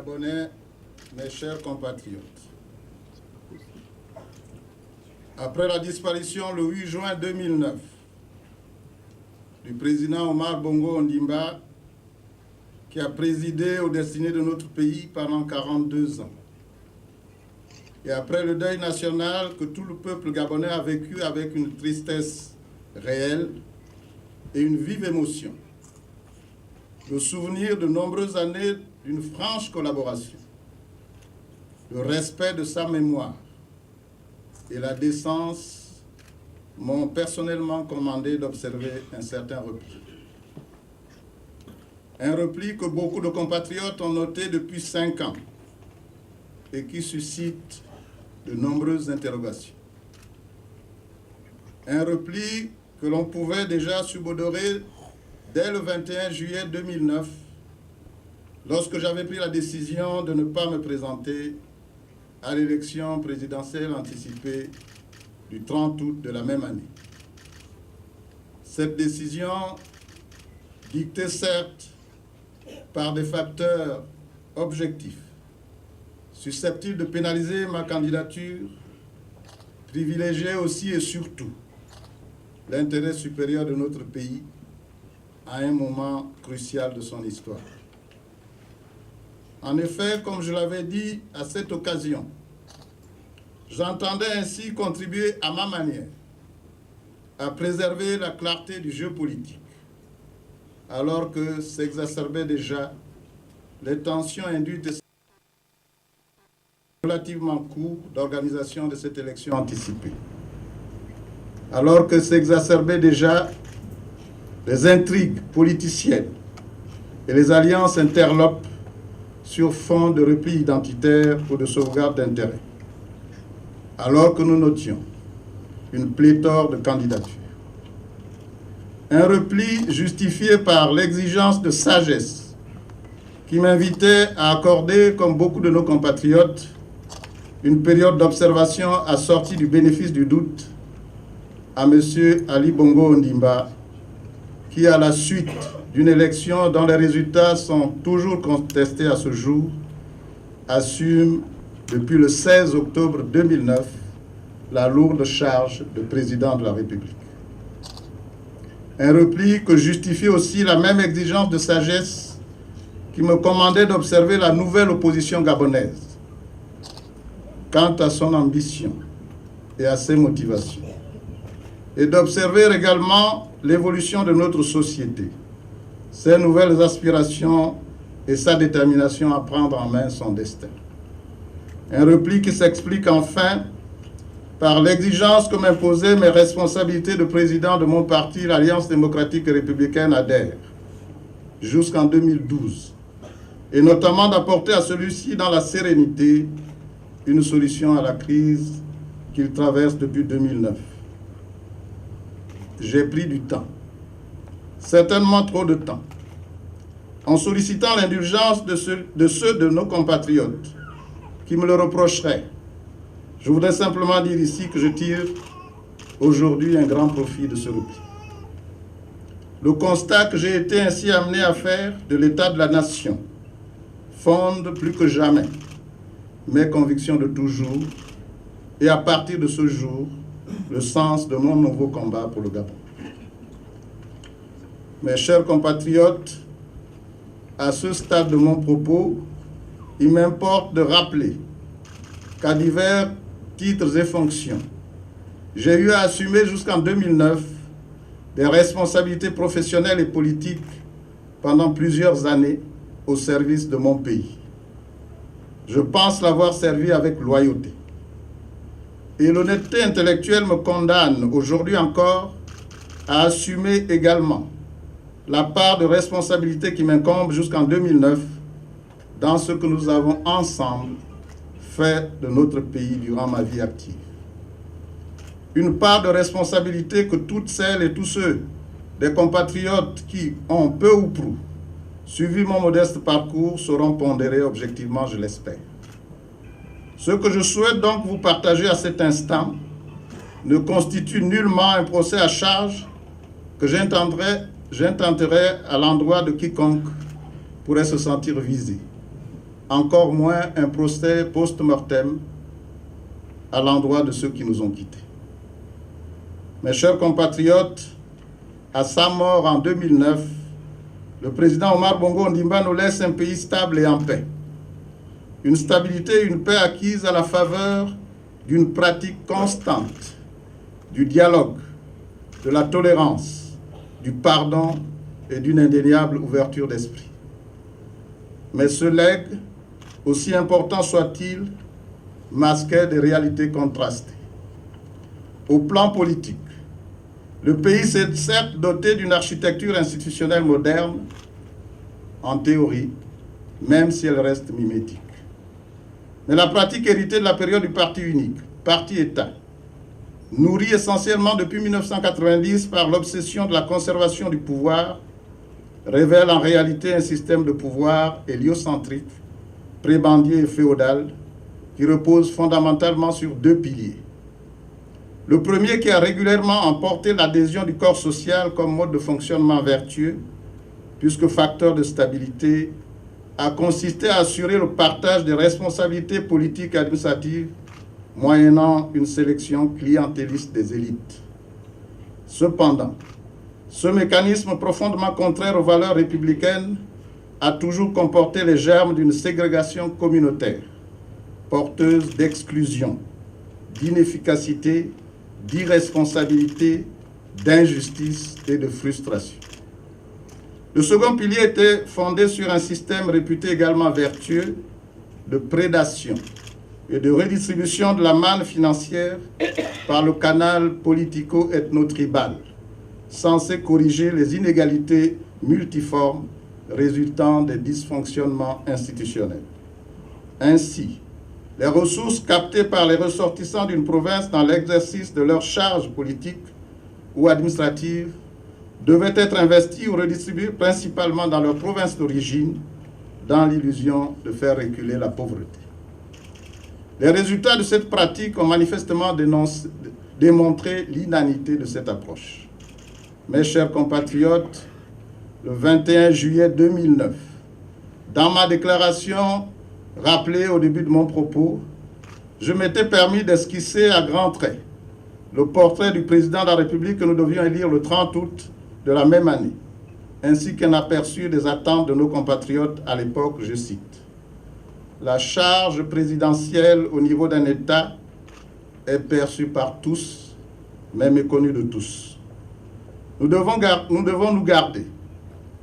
Gabonais, mes chers compatriotes. Après la disparition le 8 juin 2009 du président Omar Bongo Ondimba, qui a présidé aux destinées de notre pays pendant 42 ans, et après le deuil national que tout le peuple gabonais a vécu avec une tristesse réelle et une vive émotion, le souvenir de nombreuses années d'une franche collaboration, le respect de sa mémoire et la décence m'ont personnellement commandé d'observer un certain repli. Un repli que beaucoup de compatriotes ont noté depuis 5 ans et qui suscite de nombreuses interrogations. Un repli que l'on pouvait déjà subodorer dès le 21 juillet 2009, lorsque j'avais pris la décision de ne pas me présenter à l'élection présidentielle anticipée du 30 août de la même année. Cette décision, dictée certes par des facteurs objectifs, susceptibles de pénaliser ma candidature, privilégiait aussi et surtout l'intérêt supérieur de notre pays à un moment crucial de son histoire. En effet, comme je l'avais dit à cette occasion, j'entendais ainsi contribuer à ma manière à préserver la clarté du jeu politique, alors que s'exacerbaient déjà les tensions induites relativement court d'organisation de cette élection anticipée. Alors que s'exacerbaient déjà les intrigues politiciennes et les alliances interlopes sur fond de repli identitaire ou de sauvegarde d'intérêts. Alors que nous notions une pléthore de candidatures. Un repli justifié par l'exigence de sagesse qui m'invitait à accorder, comme beaucoup de nos compatriotes, une période d'observation assortie du bénéfice du doute à M. Ali Bongo Ondimba, qui, à la suite d'une élection dont les résultats sont toujours contestés à ce jour, assume depuis le 16 octobre 2009 la lourde charge de président de la République. Un repli que justifie aussi la même exigence de sagesse qui me commandait d'observer la nouvelle opposition gabonaise quant à son ambition et à ses motivations, et d'observer également l'évolution de notre société, ses nouvelles aspirations et sa détermination à prendre en main son destin. Un repli qui s'explique enfin par l'exigence que m'imposaient mes responsabilités de président de mon parti, l'Alliance démocratique et républicaine ADER, jusqu'en 2012, et notamment d'apporter à celui-ci dans la sérénité une solution à la crise qu'il traverse depuis 2009. J'ai pris du temps, certainement trop de temps, en sollicitant l'indulgence de ceux de nos compatriotes qui me le reprocheraient. Je voudrais simplement dire ici que je tire aujourd'hui un grand profit de ce repli. Le constat que j'ai été ainsi amené à faire de l'état de la nation fonde plus que jamais mes convictions de toujours et à partir de ce jour, le sens de mon nouveau combat pour le Gabon. Mes chers compatriotes, à ce stade de mon propos, il m'importe de rappeler qu'à divers titres et fonctions, j'ai eu à assumer jusqu'en 2009 des responsabilités professionnelles et politiques pendant plusieurs années au service de mon pays. Je pense l'avoir servi avec loyauté. Et l'honnêteté intellectuelle me condamne aujourd'hui encore à assumer également la part de responsabilité qui m'incombe jusqu'en 2009 dans ce que nous avons ensemble fait de notre pays durant ma vie active. Une part de responsabilité que toutes celles et tous ceux des compatriotes qui ont peu ou prou suivi mon modeste parcours sauront pondérer objectivement, je l'espère. Ce que je souhaite donc vous partager à cet instant ne constitue nullement un procès à charge que j'intenterai à l'endroit de quiconque pourrait se sentir visé. encore moins un procès post-mortem à l'endroit de ceux qui nous ont quittés. Mes chers compatriotes, à sa mort en 2009, le président Omar Bongo Ondimba nous laisse un pays stable et en paix. Une stabilité et une paix acquises à la faveur d'une pratique constante, du dialogue, de la tolérance, du pardon et d'une indéniable ouverture d'esprit. Mais ce legs, aussi important soit-il, masquait des réalités contrastées. Au plan politique, le pays s'est certes doté d'une architecture institutionnelle moderne, en théorie, même si elle reste mimétique. Mais la pratique héritée de la période du parti unique, parti-État, nourrie essentiellement depuis 1990 par l'obsession de la conservation du pouvoir, révèle en réalité un système de pouvoir héliocentrique, prébendier et féodal, qui repose fondamentalement sur deux piliers. Le premier, qui a régulièrement emporté l'adhésion du corps social comme mode de fonctionnement vertueux, puisque facteur de stabilité, a consisté à assurer le partage des responsabilités politiques et administratives, moyennant une sélection clientéliste des élites. Cependant, ce mécanisme profondément contraire aux valeurs républicaines a toujours comporté les germes d'une ségrégation communautaire, porteuse d'exclusion, d'inefficacité, d'irresponsabilité, d'injustice et de frustration. Le second pilier était fondé sur un système réputé également vertueux de prédation et de redistribution de la manne financière par le canal politico-ethno-tribal, censé corriger les inégalités multiformes résultant des dysfonctionnements institutionnels. Ainsi, les ressources captées par les ressortissants d'une province dans l'exercice de leurs charges politiques ou administratives devaient être investies ou redistribuées principalement dans leur province d'origine, dans l'illusion de faire reculer la pauvreté. Les résultats de cette pratique ont manifestement démontré l'inanité de cette approche. Mes chers compatriotes, le 21 juillet 2009, dans ma déclaration rappelée au début de mon propos, je m'étais permis d'esquisser à grands traits le portrait du président de la République que nous devions élire le 30 août de la même année, ainsi qu'un aperçu des attentes de nos compatriotes à l'époque, je cite. La charge présidentielle au niveau d'un État est perçue par tous, mais méconnue de tous. Nous devons nous garder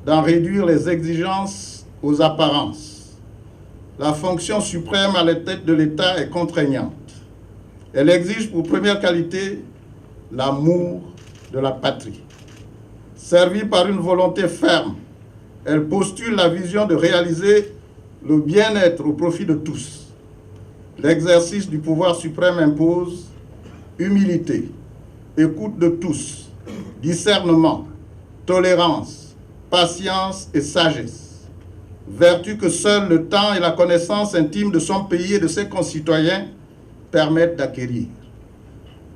d'en réduire les exigences aux apparences. La fonction suprême à la tête de l'État est contraignante. Elle exige pour première qualité l'amour de la patrie. Servie par une volonté ferme, elle postule la vision de réaliser le bien-être au profit de tous. L'exercice du pouvoir suprême impose humilité, écoute de tous, discernement, tolérance, patience et sagesse, vertu que seul le temps et la connaissance intime de son pays et de ses concitoyens permettent d'acquérir.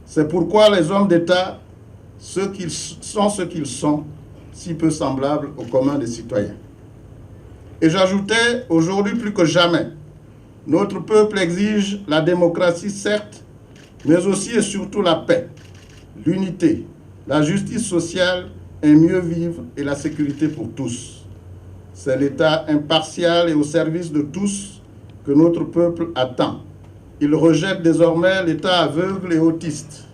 C'est pourquoi les hommes d'État, ce qu'ils sont, si peu semblables au commun des citoyens. Et j'ajoutais, aujourd'hui plus que jamais, notre peuple exige la démocratie, certes, mais aussi et surtout la paix, l'unité, la justice sociale, un mieux vivre et la sécurité pour tous. C'est l'État impartial et au service de tous que notre peuple attend. Il rejette désormais l'État aveugle et autiste.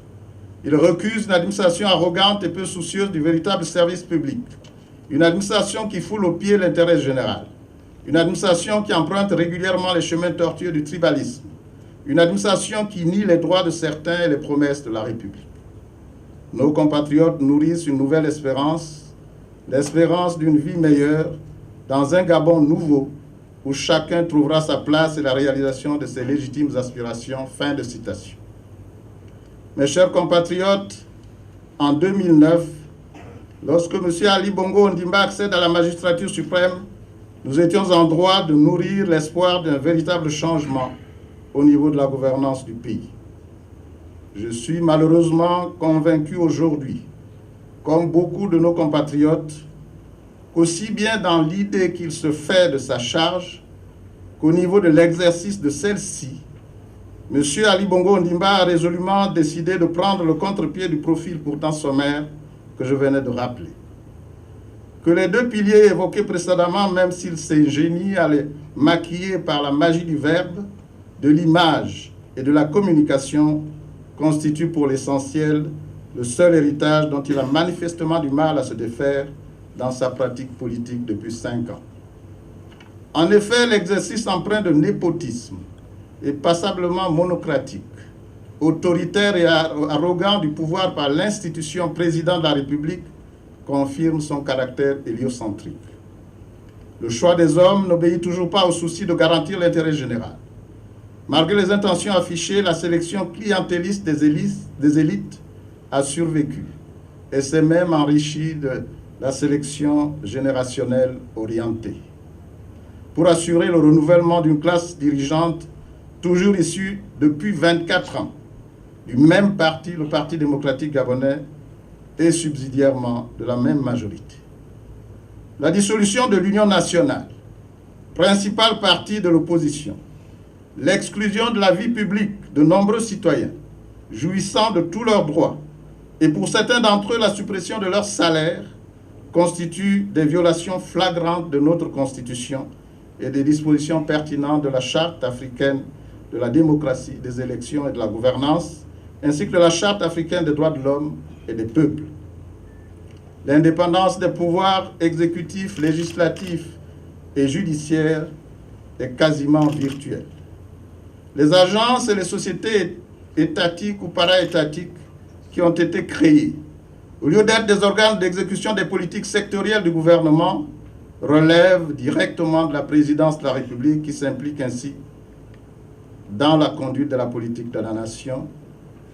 Il recuse une administration arrogante et peu soucieuse du véritable service public. Une administration qui foule aux pieds l'intérêt général. Une administration qui emprunte régulièrement les chemins tortueux du tribalisme. Une administration qui nie les droits de certains et les promesses de la République. Nos compatriotes nourrissent une nouvelle espérance, l'espérance d'une vie meilleure, dans un Gabon nouveau, où chacun trouvera sa place et la réalisation de ses légitimes aspirations. Fin de citation. Mes chers compatriotes, en 2009, lorsque M. Ali Bongo Ondimba accède à la magistrature suprême, nous étions en droit de nourrir l'espoir d'un véritable changement au niveau de la gouvernance du pays. Je suis malheureusement convaincu aujourd'hui, comme beaucoup de nos compatriotes, qu'aussi bien dans l'idée qu'il se fait de sa charge, qu'au niveau de l'exercice de celle-ci, M. Ali Bongo Ondimba a résolument décidé de prendre le contre-pied du profil pourtant sommaire que je venais de rappeler. Que les deux piliers évoqués précédemment, même s'il s'ingénie à les maquiller par la magie du verbe, de l'image et de la communication, constituent pour l'essentiel le seul héritage dont il a manifestement du mal à se défaire dans sa pratique politique depuis 5 ans. En effet, l'exercice empreint de népotisme et passablement monocratique, autoritaire et arrogant du pouvoir par l'institution président de la République confirme son caractère héliocentrique. Le choix des hommes n'obéit toujours pas au souci de garantir l'intérêt général. Malgré les intentions affichées, la sélection clientéliste des élites a survécu et s'est même enrichie de la sélection générationnelle orientée. Pour assurer le renouvellement d'une classe dirigeante toujours issue depuis 24 ans du même parti, le Parti démocratique gabonais, et subsidiairement de la même majorité. La dissolution de l'Union nationale, principal parti de l'opposition, l'exclusion de la vie publique de nombreux citoyens jouissant de tous leurs droits et pour certains d'entre eux la suppression de leur salaire constituent des violations flagrantes de notre Constitution et des dispositions pertinentes de la Charte africaine de la démocratie, des élections et de la gouvernance, ainsi que de la Charte africaine des droits de l'homme et des peuples. L'indépendance des pouvoirs exécutifs, législatifs et judiciaires est quasiment virtuelle. Les agences et les sociétés étatiques ou para-étatiques qui ont été créées, au lieu d'être des organes d'exécution des politiques sectorielles du gouvernement, relèvent directement de la présidence de la République qui s'implique ainsi dans la conduite de la politique de la nation,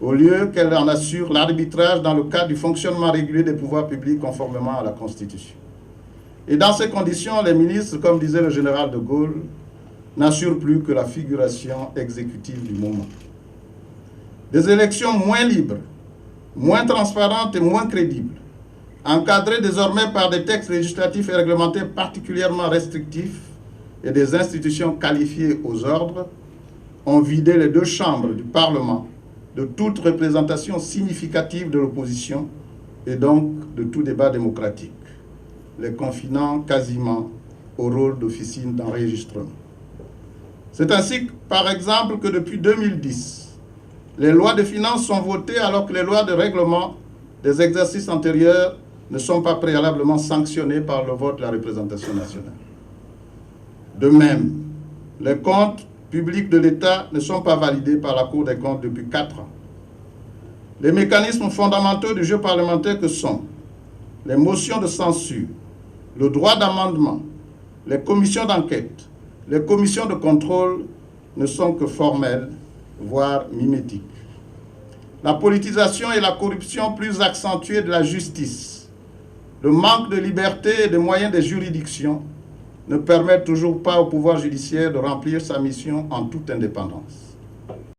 au lieu qu'elle en assure l'arbitrage dans le cadre du fonctionnement régulier des pouvoirs publics conformément à la Constitution. Et dans ces conditions, les ministres, comme disait le général de Gaulle, n'assurent plus que la figuration exécutive du moment. Des élections moins libres, moins transparentes et moins crédibles, encadrées désormais par des textes législatifs et réglementaires particulièrement restrictifs et des institutions qualifiées aux ordres, ont vidé les deux chambres du Parlement de toute représentation significative de l'opposition et donc de tout débat démocratique, les confinant quasiment au rôle d'officine d'enregistrement. C'est ainsi, par exemple, que depuis 2010, les lois de finances sont votées alors que les lois de règlement des exercices antérieurs ne sont pas préalablement sanctionnées par le vote de la représentation nationale. De même, les comptes publics de l'État ne sont pas validés par la Cour des comptes depuis 4 ans. Les mécanismes fondamentaux du jeu parlementaire que sont les motions de censure, le droit d'amendement, les commissions d'enquête, les commissions de contrôle ne sont que formelles, voire mimétiques. La politisation et la corruption plus accentuée de la justice, le manque de liberté et de moyens des juridictions ne permettent toujours pas au pouvoir judiciaire de remplir sa mission en toute indépendance.